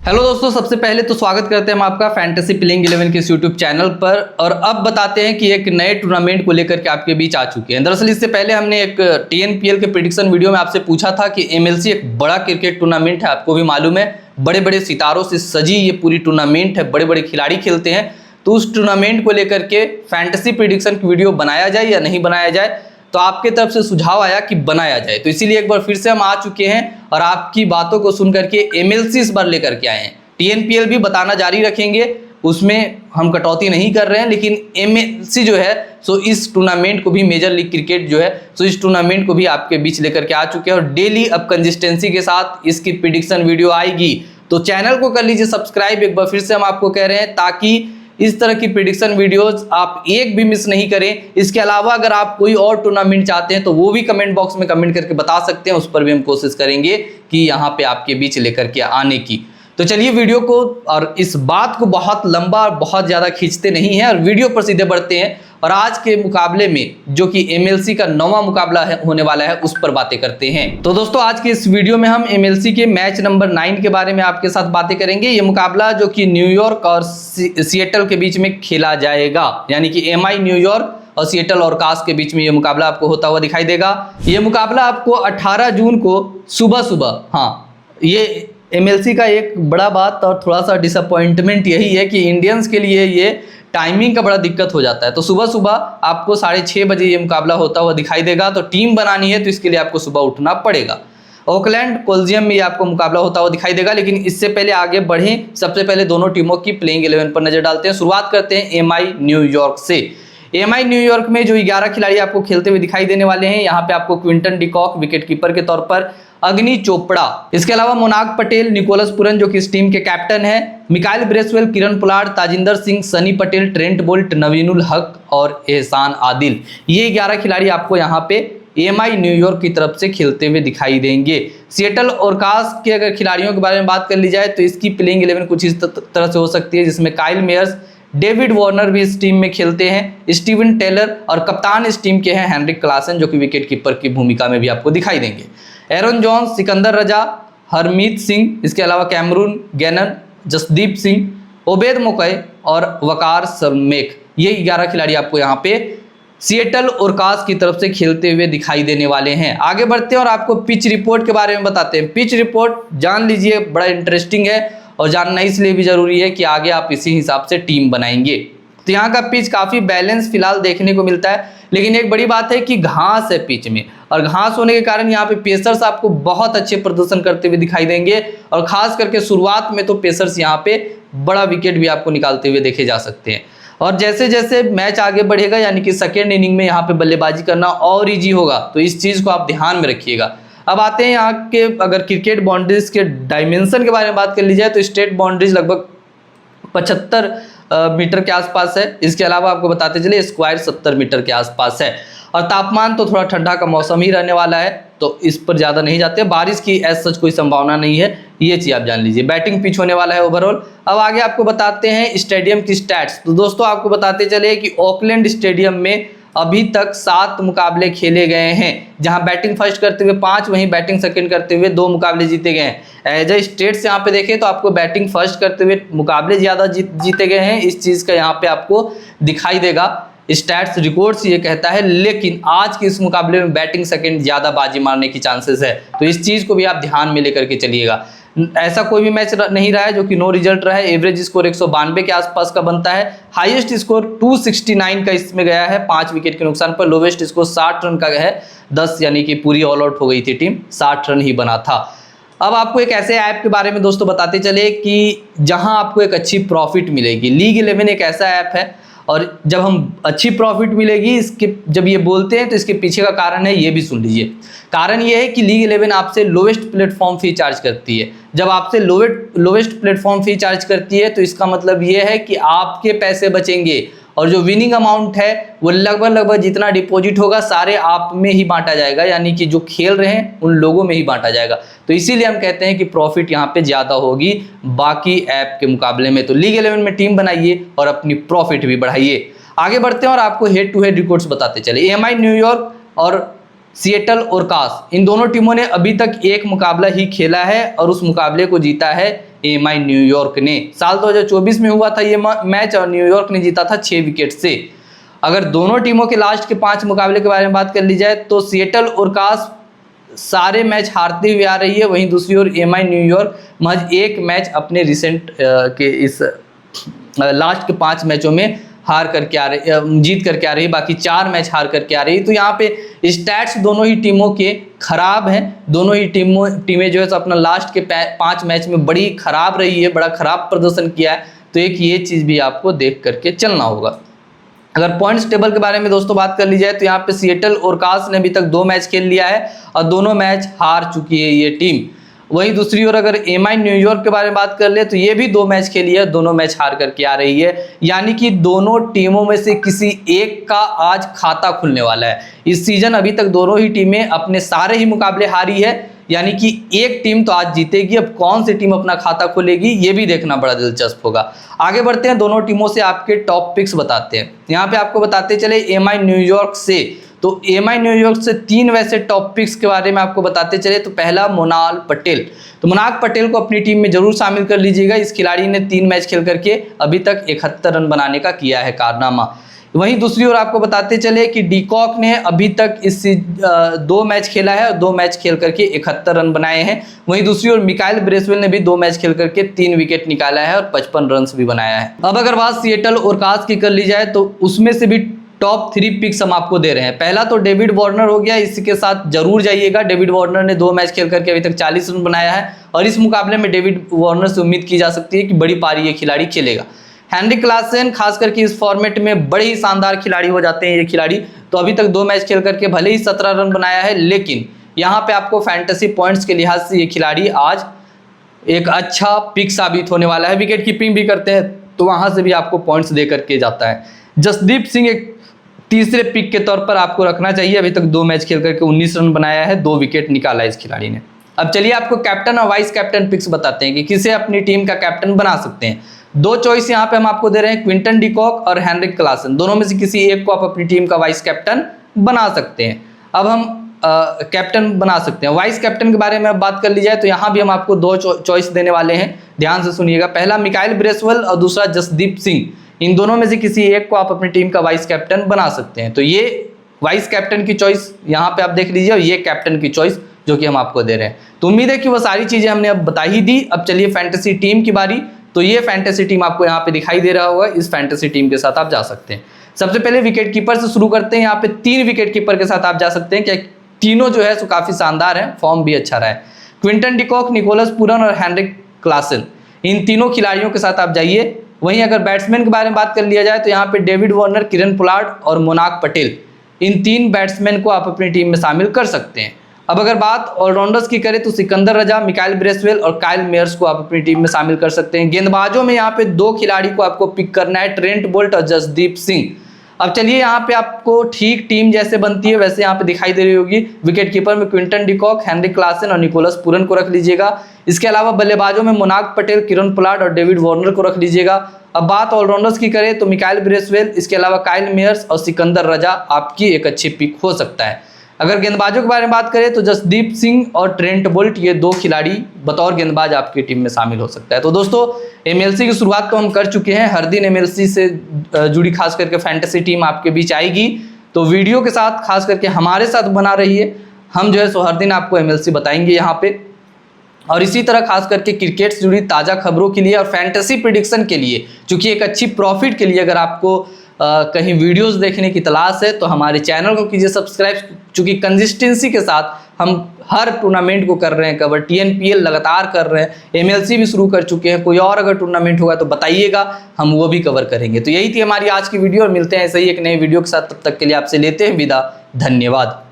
Hello दोस्तों, सबसे पहले तो स्वागत करते हैं हम आपका फैंटेसी प्लेइंग 11 के इस यूट्यूब चैनल पर। और अब बताते हैं कि एक नए टूर्नामेंट को लेकर के आपके बीच आ चुके हैं। दरअसल इससे पहले हमने एक टीएनपीएल के प्रेडिक्शन वीडियो में आपसे पूछा था कि एमएलसी एक बड़ा क्रिकेट टूर्नामेंट है, आपको भी मालूम है, बड़े बड़े सितारों से सजी ये पूरी टूर्नामेंट है, बड़े बड़े खिलाड़ी खेलते हैं। तो उस टूर्नामेंट को लेकर के फैंटेसी प्रेडिक्शन की वीडियो बनाया जाए या नहीं बनाया जाए, तो आपके तरफ से सुझाव आया कि बनाया जाए। तो इसीलिए एक बार फिर से हम आ चुके हैं और आपकी बातों को सुन करके एमएलसी इस बार लेकर के आए हैं। टीएनपीएल भी बताना जारी रखेंगे, उसमें हम कटौती नहीं कर रहे हैं, लेकिन एमएलसी जो है सो इस टूर्नामेंट को भी, मेजर लीग क्रिकेट जो है सो इस टूर्नामेंट को भी आपके बीच लेकर के आ चुके हैं। और डेली अब कंसिस्टेंसी के साथ इसकी प्रेडिक्शन वीडियो आएगी, तो चैनल को कर लीजिए सब्सक्राइब। एक बार फिर से हम आपको कह रहे हैं ताकि इस तरह की प्रेडिक्शन वीडियोस आप एक भी मिस नहीं करें। इसके अलावा अगर आप कोई और टूर्नामेंट चाहते हैं तो वो भी कमेंट बॉक्स में कमेंट करके बता सकते हैं, उस पर भी हम कोशिश करेंगे कि यहाँ पे आपके बीच लेकर के आने की। तो चलिए वीडियो को और इस बात को बहुत लंबा और बहुत ज़्यादा खींचते नहीं हैं और वीडियो पर सीधे बढ़ते हैं। और आज के मुकाबले में जो कि एमएलसी का 9वां मुकाबला होने वाला है, उस पर बातें करते हैं। तो दोस्तों, आज के इस वीडियो में हम एमएलसी के मैच नंबर 9 के बारे में आपके साथ बातें करेंगे। ये मुकाबला जो कि न्यूयॉर्क और सिएटल के बीच में खेला जाएगा, यानी कि एमआई न्यूयॉर्क और सिएटल और कास के बीच में ये मुकाबला आपको होता हुआ दिखाई देगा। ये मुकाबला आपको 18 जून को सुबह, हाँ, ये एमएलसी का एक बड़ा बात और थोड़ा सा डिसअपॉइंटमेंट यही है कि इंडियंस के लिए ये टाइमिंग का बड़ा दिक्कत हो जाता है। तो सुबह आपको 6:30 बजे ये मुकाबला होता हुआ दिखाई देगा। तो टीम बनानी है तो इसके लिए आपको सुबह उठना पड़ेगा। ओकलैंड कोलिजियम में आपको मुकाबला होता हुआ दिखाई देगा। लेकिन इससे पहले आगे बढ़ें, सबसे पहले दोनों टीमों की प्लेइंग 11 पर नजर डालते हैं। शुरुआत करते हैं एमआई न्यूयॉर्क से। एमआई न्यूयॉर्क में जो 11 खिलाड़ी आपको खेलते हुए दिखाई देने वाले हैं, यहाँ पे आपको क्विंटन डिकॉक विकेट कीपर के तौर पर, अग्नि चोपड़ा, इसके अलावा मोनाग पटेल, निकोलस पुरन जो कि इस टीम के कैप्टन है, Michael Bracewell, Kieron Pollard, Tajinder Singh, Sunny Patel, Trent Boult, Naveenul Haq और एहसान आदिल, ये 11 खिलाड़ी आपको यहाँ पे एमआई न्यूयॉर्क की तरफ से खेलते हुए दिखाई देंगे। सिएटल और कास के अगर खिलाड़ियों के बारे में बात कर ली जाए तो इसकी प्लेइंग 11 कुछ इस तरह से हो सकती है, जिसमें काइल मेयर्स, डेविड वार्नर भी इस टीम में खेलते हैं, स्टीवन टेलर, और कप्तान इस टीम के हैं हेनरिक क्लासन जो कि विकेट कीपर की भूमिका में भी आपको दिखाई देंगे। एरन जॉन्स, सिकंदर रजा, हरमीत सिंह, इसके अलावा Cameron Gannon, Jasdeep Singh, Obed McCoy और वकार सरमेक, ये 11 खिलाड़ी आपको यहाँ पे सिएटल और कास की तरफ से खेलते हुए दिखाई देने वाले हैं। आगे बढ़ते हैं और आपको पिच रिपोर्ट के बारे में बताते हैं। पिच रिपोर्ट जान लीजिए, बड़ा इंटरेस्टिंग है और जानना इसलिए भी जरूरी है कि आगे आप इसी हिसाब से टीम बनाएंगे। तो यहाँ का पिच काफ़ी बैलेंस फिलहाल देखने को मिलता है, लेकिन एक बड़ी बात है कि घास है पिच में, और घास होने के कारण यहाँ पे पेसर्स आपको बहुत अच्छे प्रदर्शन करते हुए दिखाई देंगे। और खास करके शुरुआत में तो पेसर्स यहाँ पे बड़ा विकेट भी आपको निकालते हुए देखे जा सकते हैं। और जैसे जैसे मैच आगे बढ़ेगा, यानी कि सेकेंड इनिंग में यहाँ पे बल्लेबाजी करना और ईजी होगा, तो इस चीज़ को आप ध्यान में रखिएगा। अब आते हैं यहाँ के अगर क्रिकेट बाउंड्रीज के डायमेंशन के बारे में बात कर ली जाए तो स्टेट बाउंड्रीज लगभग 75 मीटर के आसपास है। इसके अलावा आपको बताते चले स्क्वायर 70 मीटर के आसपास है। और तापमान तो थोड़ा ठंडा का मौसम ही रहने वाला है, तो इस पर ज़्यादा नहीं जाते। बारिश की एज सच कोई संभावना नहीं है, ये चीज़ आप जान लीजिए। बैटिंग पिच होने वाला है ओवरऑल। अब आगे आपको बताते हैं स्टेडियम की स्टैट्स। तो दोस्तों, आपको बताते चले कि ओकलैंड स्टेडियम में अभी तक 7 मुकाबले खेले गए हैं, जहां बैटिंग फर्स्ट करते हुए 5, वहीं बैटिंग सेकंड करते हुए 2 मुकाबले जीते गए हैं। एज ए स्टेट्स यहाँ पे देखें तो आपको बैटिंग फर्स्ट करते हुए मुकाबले ज़्यादा जीते गए हैं, इस चीज़ का यहाँ पे आपको दिखाई देगा। स्टैट्स रिकॉर्ड्स ये कहता है, लेकिन आज के इस मुकाबले में बैटिंग सेकंड ज़्यादा बाजी मारने की चांसेस है, तो इस चीज़ को भी आप ध्यान में लेकर के चलिएगा। ऐसा कोई भी मैच नहीं रहा है जो कि नो रिजल्ट रहा है। एवरेज स्कोर 192 के आसपास का बनता है। हाईएस्ट स्कोर 269 का इसमें गया है 5 विकेट के नुकसान पर। लोवेस्ट स्कोर 60 रन का है 10, यानी कि पूरी ऑल आउट हो गई थी टीम, 60 रन ही बना था। अब आपको एक ऐसे ऐप के बारे में दोस्तों बताते चले कि जहां आपको एक अच्छी प्रॉफिट मिलेगी। लीग 11 एक ऐसा ऐप है, और जब हम अच्छी प्रॉफिट मिलेगी, इसके जब ये बोलते हैं तो इसके पीछे का कारण है, ये भी सुन लीजिए। कारण ये है कि लीग 11 आपसे लोवेस्ट प्लेटफॉर्म फी चार्ज करती है। जब आपसे लोवेस्ट प्लेटफॉर्म फी चार्ज करती है तो इसका मतलब ये है कि आपके पैसे बचेंगे, और जो विनिंग अमाउंट है वो लगभग जितना डिपॉजिट होगा सारे आप में ही बांटा जाएगा, यानी कि जो खेल रहे हैं उन लोगों में ही बांटा जाएगा। तो इसीलिए हम कहते हैं कि प्रॉफिट यहाँ पे ज़्यादा होगी बाकी ऐप के मुकाबले में। तो लीग 11 में टीम बनाइए और अपनी प्रॉफिट भी बढ़ाइए। आगे बढ़ते हैं और आपको हेड टू हेड रिकॉर्ड्स बताते चले। एमआई न्यूयॉर्क और सिएटल और कास, इन दोनों टीमों ने अभी तक एक मुकाबला ही खेला है और उस मुकाबले को जीता है एमआई न्यूयॉर्क ने। साल 2024 में हुआ था ये मैच और न्यूयॉर्क ने जीता था 6 विकेट से। अगर दोनों टीमों के लास्ट के 5 मुकाबले के बारे में बात कर ली जाए तो सिएटल ओरकास सारे मैच हारती हुई आ रही है, वहीं दूसरी ओर एमआई न्यूयॉर्क महज एक मैच अपने रिसेंट के इस लास्ट के 5 मैचों में हार करके आ रही, जीत करके आ रही है, बाकी 4 मैच हार करके आ रही है। तो यहाँ पे स्टैट्स दोनों ही टीमों के खराब हैं। दोनों ही टीमें जो है तो अपना लास्ट के 5 मैच में बड़ी खराब रही है, बड़ा खराब प्रदर्शन किया है। तो एक ये चीज़ भी आपको देख करके चलना होगा। अगर पॉइंट्स टेबल के बारे में दोस्तों बात कर ली जाए तो यहाँ पे सिएटल ओरकास ने अभी तक 2 मैच खेल लिया है और दोनों मैच हार चुकी है ये टीम। वहीं दूसरी ओर अगर एमआई न्यूयॉर्क के बारे में बात कर ले तो ये भी 2 मैच खेली है, दोनों मैच हार करके आ रही है। यानी कि दोनों टीमों में से किसी एक का आज खाता खुलने वाला है। इस सीजन अभी तक दोनों ही टीमें अपने सारे ही मुकाबले हारी है, यानी कि एक टीम तो आज जीतेगी। अब कौन सी टीम अपना खाता खोलेगी ये भी देखना बड़ा दिलचस्प होगा। आगे बढ़ते हैं, दोनों टीमों से आपके टॉप पिक्स बताते हैं। यहाँ पे आपको बताते चले एमआई न्यूयॉर्क से, तो एमआई न्यूयॉर्क से 3 वैसे टॉप पिक्स के बारे में आपको बताते चले। तो पहला मोनाल पटेल, तो मोनाल पटेल को अपनी टीम में जरूर शामिल कर लीजिएगा। इस खिलाड़ी ने 3 मैच खेल करके अभी तक 71 रन बनाने का किया है कारनामा। वहीं दूसरी ओर आपको बताते चले कि डीकॉक ने अभी तक इस 2 मैच खेला है और 2 मैच खेल करके 71 रन बनाए हैं। वहीं दूसरी ओर मिकाइल ब्रेसवेल ने भी 2 मैच खेल करके 3 विकेट निकाला है और 55 रन भी बनाया है। अब अगर बात सिएटल ओरकास की कर ली जाए तो उसमें से भी टॉप 3 पिक्स हम आपको दे रहे हैं। पहला तो डेविड वार्नर हो गया, इसके साथ जरूर जाइएगा। डेविड वार्नर ने 2 मैच खेल करके अभी तक 40 रन बनाया है और इस मुकाबले में डेविड वार्नर से उम्मीद की जा सकती है कि बड़ी पारी ये खिलाड़ी खेलेगा। हेनरिक क्लासन खास करके इस फॉर्मेट में बड़े ही शानदार खिलाड़ी हो जाते हैं ये खिलाड़ी। तो अभी तक 2 मैच खेल करके भले ही 17 रन बनाया है, लेकिन यहाँ पे आपको फैंटेसी पॉइंट्स के लिहाज से ये खिलाड़ी आज एक अच्छा पिक साबित होने वाला है। विकेट कीपिंग भी करते हैं तो वहाँ से भी आपको पॉइंट्स दे करके जाता है। जसदीप सिंह एक तीसरे पिक के तौर पर आपको रखना चाहिए। अभी तक 2 मैच खेल करके 19 रन बनाया है, 2 विकेट निकाला है इस खिलाड़ी ने। अब चलिए आपको कैप्टन और वाइस कैप्टन पिक्स बताते हैं कि किसे अपनी टीम का कैप्टन बना सकते हैं। 2 चॉइस यहाँ पे हम आपको दे रहे हैं, क्विंटन डीकॉक और हेनरिक क्लासन। दोनों में से किसी एक को आप अपनी टीम का वाइस कैप्टन बना सकते हैं। अब हम कैप्टन बना सकते हैं। वाइस कैप्टन के बारे में अब बात कर ली जाए तो यहाँ भी हम आपको 2 चॉइस देने वाले हैं, ध्यान से सुनिएगा। पहला मिकाइल ब्रेसवेल और दूसरा जसदीप सिंह। इन दोनों में से किसी एक को आप अपनी टीम का वाइस कैप्टन बना सकते हैं। तो ये वाइस कैप्टन की चॉइस यहाँ पे आप देख लीजिए और ये कैप्टन की चॉइस जो कि हम आपको दे रहे हैं। तो उम्मीद है कि वो सारी चीजें हमने अब बता ही दी। अब चलिए फैंटेसी टीम की बारी। तो ये फैंटेसी टीम आपको यहाँ पे दिखाई दे रहा होगा, इस फैंटेसी टीम के साथ आप जा सकते हैं। सबसे पहले विकेट कीपर से शुरू करते हैं। यहाँ पे 3 विकेट कीपर के साथ आप जा सकते हैं, क्या तीनों जो है सो काफी शानदार है, फॉर्म भी अच्छा रहा है। क्विंटन डीकॉक, निकोलस पूरन और हेनरिक क्लासन, इन तीनों खिलाड़ियों के साथ आप जाइए। वहीं अगर बैट्समैन के बारे में बात कर लिया जाए तो यहाँ पे डेविड वार्नर, किरण पोलार्ड और मोनाक पटेल, इन 3 बैट्समैन को आप अपनी टीम में शामिल कर सकते हैं। अब अगर बात ऑलराउंडर्स की करें तो सिकंदर रजा, मिकाइल ब्रेसवेल और काइल मेयर्स को आप अपनी टीम में शामिल कर सकते हैं। गेंदबाजों में यहाँ पे 2 खिलाड़ी को आपको पिक करना है, ट्रेंट बोल्ट और जसदीप सिंह। अब चलिए यहाँ पे आपको ठीक टीम जैसे बनती है वैसे यहाँ पे दिखाई दे रही होगी। विकेट कीपर में क्विंटन डीकॉक, हेनरिक क्लासन और निकोलस पूरन को रख लीजिएगा। इसके अलावा बल्लेबाजों में मोनाक पटेल, किरण पोलार्ड और डेविड वार्नर को रख लीजिएगा। अब बात ऑलराउंडर्स की करें तो मिकाइल ब्रेसवेल, इसके अलावा काइल मेयर्स और सिकंदर रजा आपकी एक अच्छी पिक हो सकता है। अगर गेंदबाजों के बारे में बात करें तो जसदीप सिंह और ट्रेंट बोल्ट, ये 2 खिलाड़ी बतौर गेंदबाज आपकी टीम में शामिल हो सकता है। तो दोस्तों एमएलसी की शुरुआत तो हम कर चुके हैं, हर दिन एमएलसी से जुड़ी खास करके फैंटेसी टीम आपके बीच आएगी। तो वीडियो के साथ खास करके हमारे साथ बना रहिए, हम जो है सो हर दिन आपको एमएलसी बताएंगे यहाँ पे। और इसी तरह खास करके क्रिकेट से जुड़ी ताज़ा खबरों के लिए और फैंटेसी प्रेडिक्शन के लिए, चूँकि एक अच्छी प्रॉफिट के लिए अगर आपको कहीं वीडियोस देखने की तलाश है तो हमारे चैनल को कीजिए सब्सक्राइब। चूँकि कंसिस्टेंसी के साथ हम हर टूर्नामेंट को कर रहे हैं कवर, TNPL लगातार कर रहे हैं, MLC भी शुरू कर चुके हैं। कोई और अगर टूर्नामेंट होगा तो बताइएगा, हम वो भी कवर करेंगे। तो यही थी हमारी आज की वीडियो और मिलते हैं ऐसे ही एक नए वीडियो के साथ। तब तक के लिए आपसे लेते हैं विदा, धन्यवाद।